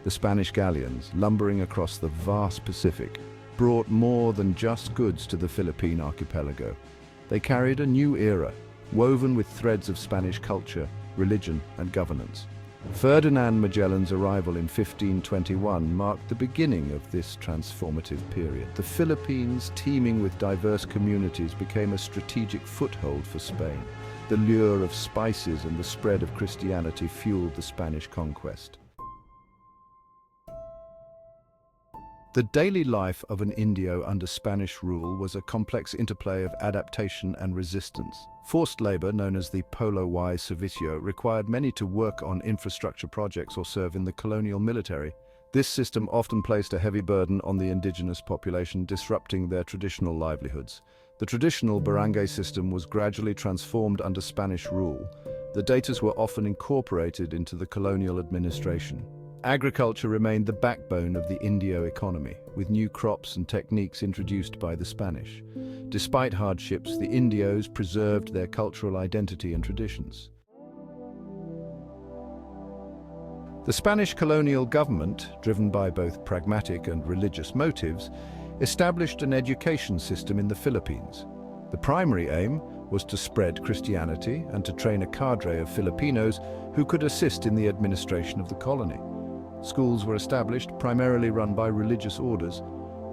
The Spanish galleons, lumbering across the vast Pacific, brought more than just goods to the Philippine archipelago. They carried a new era, woven with threads of Spanish culture, religion, and governance. Ferdinand Magellan's arrival in 1521 marked the beginning of this transformative period. The Philippines, teeming with diverse communities, became a strategic foothold for Spain. The lure of spices and the spread of Christianity fueled the Spanish conquest. The daily life of an Indio under Spanish rule was a complex interplay of adaptation and resistance. Forced labor, known as the Polo y Servicio, required many to work on infrastructure projects or serve in the colonial military. This system often placed a heavy burden on the indigenous population, disrupting their traditional livelihoods. The traditional barangay system was gradually transformed under Spanish rule. The datas were often incorporated into the colonial administration. Agriculture remained the backbone of the Indio economy, with new crops and techniques introduced by the Spanish. Despite hardships, the Indios preserved their cultural identity and traditions. The Spanish colonial government, driven by both pragmatic and religious motives, established an education system in the Philippines. The primary aim was to spread Christianity and to train a cadre of Filipinos who could assist in the administration of the colony. Schools were established, primarily run by religious orders,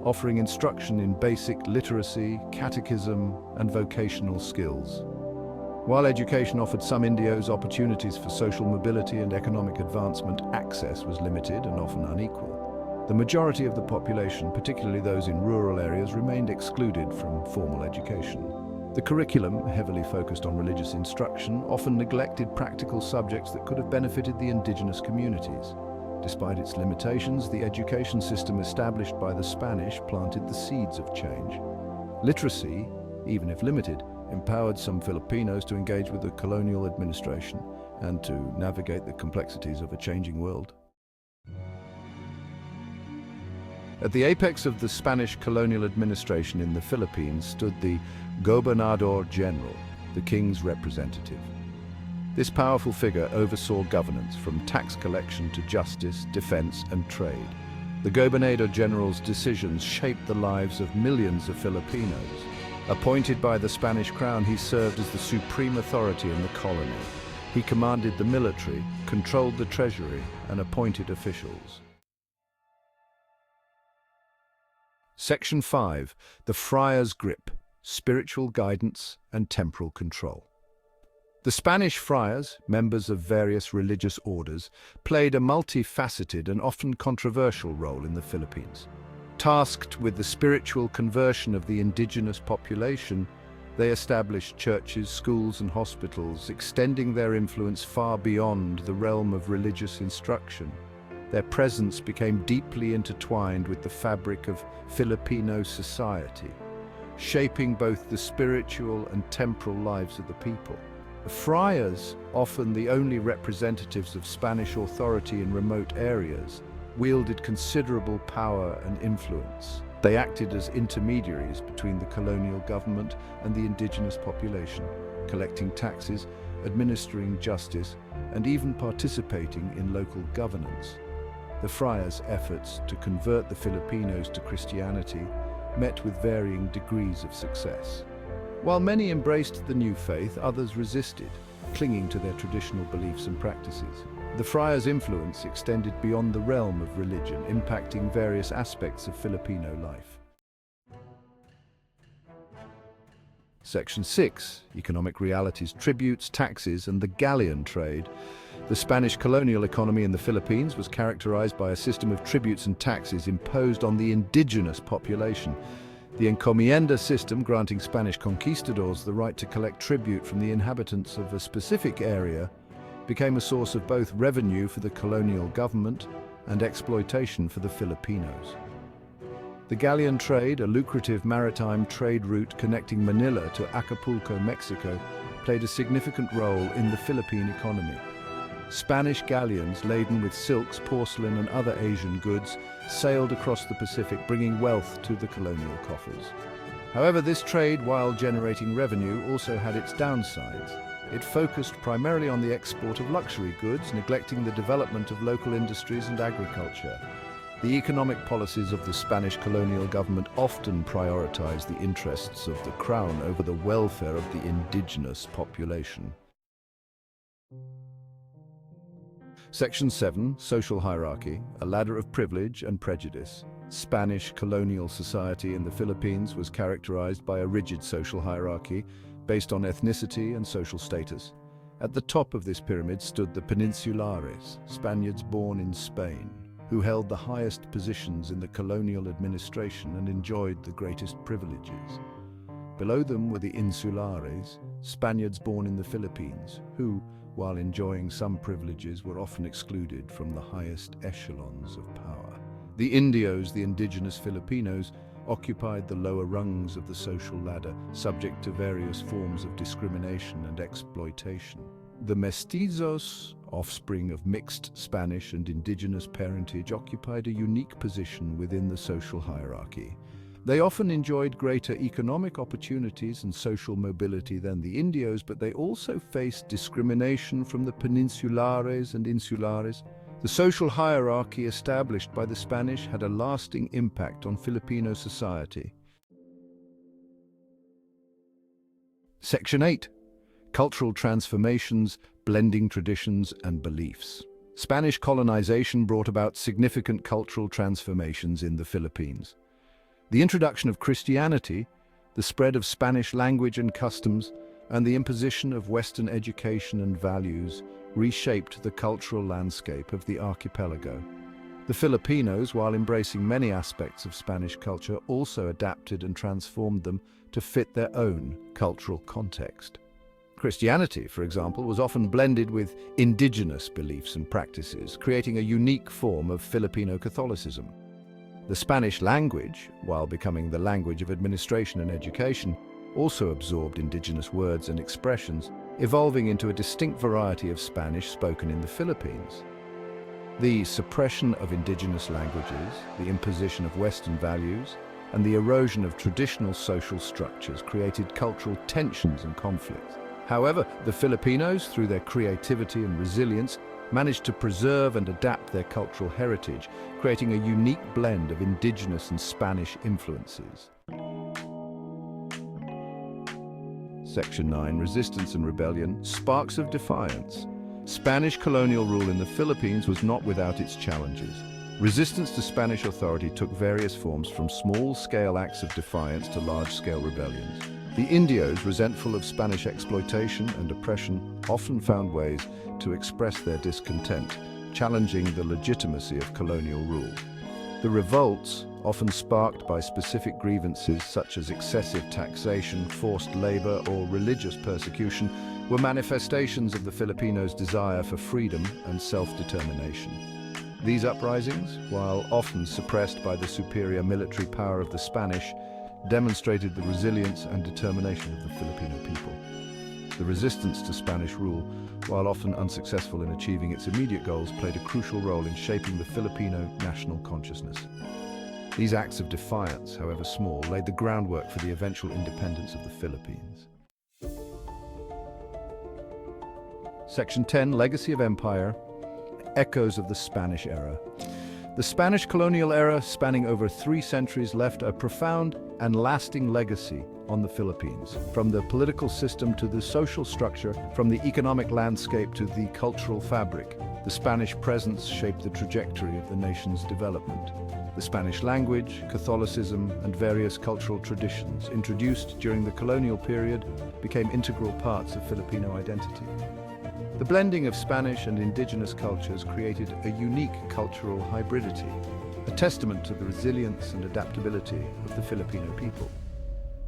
offering instruction in basic literacy, catechism, and vocational skills. While education offered some Indios opportunities for social mobility and economic advancement, access was limited and often unequal. The majority of the population, particularly those in rural areas, remained excluded from formal education. The curriculum, heavily focused on religious instruction, often neglected practical subjects that could have benefited the indigenous communities. Despite its limitations, the education system established by the Spanish planted the seeds of change. Literacy, even if limited, empowered some Filipinos to engage with the colonial administration and to navigate the complexities of a changing world. At the apex of the Spanish colonial administration in the Philippines stood the Gobernador General, the king's representative. This powerful figure oversaw governance from tax collection to justice, defense, and trade. The Gobernador General's decisions shaped the lives of millions of Filipinos. Appointed by the Spanish crown, he served as the supreme authority in the colony. He commanded the military, controlled the treasury, and appointed officials. Section 5. The Friar's Grip: Spiritual Guidance and Temporal Control. The Spanish friars, members of various religious orders, played a multifaceted and often controversial role in the Philippines. Tasked with the spiritual conversion of the indigenous population, they established churches, schools, and hospitals, extending their influence far beyond the realm of religious instruction. Their presence became deeply intertwined with the fabric of Filipino society, shaping both the spiritual and temporal lives of the people. The friars, often the only representatives of Spanish authority in remote areas, wielded considerable power and influence. They acted as intermediaries between the colonial government and the indigenous population, collecting taxes, administering justice, and even participating in local governance. The friars' efforts to convert the Filipinos to Christianity met with varying degrees of success. While many embraced the new faith, others resisted, clinging to their traditional beliefs and practices. The friars' influence extended beyond the realm of religion, impacting various aspects of Filipino life. Section 6. Economic realities: tributes, taxes, and the galleon trade. The Spanish colonial economy in the Philippines was characterized by a system of tributes and taxes imposed on the indigenous population. The encomienda system, granting Spanish conquistadors the right to collect tribute from the inhabitants of a specific area, became a source of both revenue for the colonial government and exploitation for the Filipinos. The galleon trade, a lucrative maritime trade route connecting Manila to Acapulco, Mexico, played a significant role in the Philippine economy. Spanish galleons laden with silks, porcelain, and other Asian goods sailed across the Pacific, bringing wealth to the colonial coffers. However, this trade, while generating revenue, also had its downsides. it focused primarily on the export of luxury goods, neglecting the development of local industries and agriculture. The economic policies of the Spanish colonial government often prioritized the interests of the crown over the welfare of the indigenous population. Section 7, Social Hierarchy, a ladder of privilege and prejudice. Spanish colonial society in the Philippines was characterized by a rigid social hierarchy based on ethnicity and social status. At the top of this pyramid stood the Peninsulares, Spaniards born in Spain, who held the highest positions in the colonial administration and enjoyed the greatest privileges. Below them were the Insulares, Spaniards born in the Philippines, who, while enjoying some privileges, were often excluded from the highest echelons of power. The Indios, the indigenous Filipinos, occupied the lower rungs of the social ladder, subject to various forms of discrimination and exploitation. The mestizos, offspring of mixed Spanish and indigenous parentage, occupied a unique position within the social hierarchy. They often enjoyed greater economic opportunities and social mobility than the Indios, but they also faced discrimination from the Peninsulares and Insulares. The social hierarchy established by the Spanish had a lasting impact on Filipino society. Section 8. Cultural transformations, blending traditions and beliefs. Spanish colonization brought about significant cultural transformations in the Philippines. The introduction of Christianity, the spread of Spanish language and customs, and the imposition of Western education and values reshaped the cultural landscape of the archipelago. The Filipinos, while embracing many aspects of Spanish culture, also adapted and transformed them to fit their own cultural context. Christianity, for example, was often blended with indigenous beliefs and practices, creating a unique form of Filipino Catholicism. The Spanish language, while becoming the language of administration and education, also absorbed indigenous words and expressions, evolving into a distinct variety of Spanish spoken in the Philippines. The suppression of indigenous languages, the imposition of Western values, and the erosion of traditional social structures created cultural tensions and conflicts. However, the Filipinos, through their creativity and resilience, managed to preserve and adapt their cultural heritage, creating a unique blend of indigenous and Spanish influences. Section 9, Resistance and Rebellion, Sparks of Defiance. Spanish colonial rule in the Philippines was not without its challenges. Resistance to Spanish authority took various forms, from small-scale acts of defiance to large-scale rebellions. The Indios, resentful of Spanish exploitation and oppression, often found ways to express their discontent, challenging the legitimacy of colonial rule. The revolts, often sparked by specific grievances such as excessive taxation, forced labor, or religious persecution, were manifestations of the Filipinos' desire for freedom and self-determination. These uprisings, while often suppressed by the superior military power of the Spanish, demonstrated the resilience and determination of the Filipino people. The resistance to Spanish rule, while often unsuccessful in achieving its immediate goals, played a crucial role in shaping the Filipino national consciousness. These acts of defiance, however small, laid the groundwork for the eventual independence of the Philippines. Section 10, Legacy of Empire, Echoes of the Spanish Era. The Spanish colonial era, spanning over 3 centuries, left a profound and lasting legacy on the Philippines. From the political system to the social structure, from the economic landscape to the cultural fabric, the Spanish presence shaped the trajectory of the nation's development. The Spanish language, Catholicism, and various cultural traditions introduced during the colonial period became integral parts of Filipino identity. The blending of Spanish and indigenous cultures created a unique cultural hybridity, a testament to the resilience and adaptability of the Filipino people.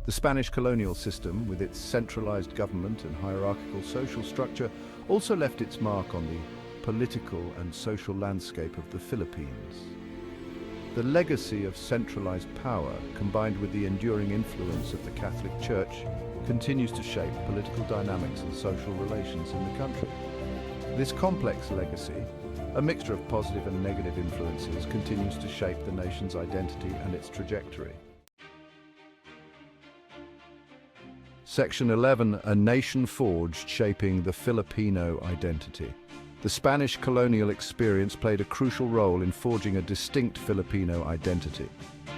The Spanish colonial system, with its centralized government and hierarchical social structure, also left its mark on the political and social landscape of the Philippines. The legacy of centralized power, combined with the enduring influence of the Catholic Church, continues to shape political dynamics and social relations in the country. This complex legacy, a mixture of positive and negative influences, continues to shape the nation's identity and its trajectory. Section 11, a nation forged shaping the Filipino identity. The Spanish colonial experience played a crucial role in forging a distinct Filipino identity.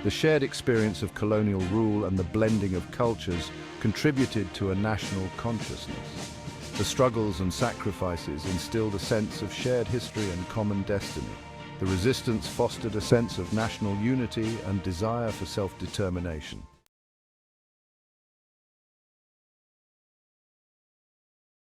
The shared experience of colonial rule and the blending of cultures contributed to a national consciousness. The struggles and sacrifices instilled a sense of shared history and common destiny. The resistance fostered a sense of national unity and desire for self-determination.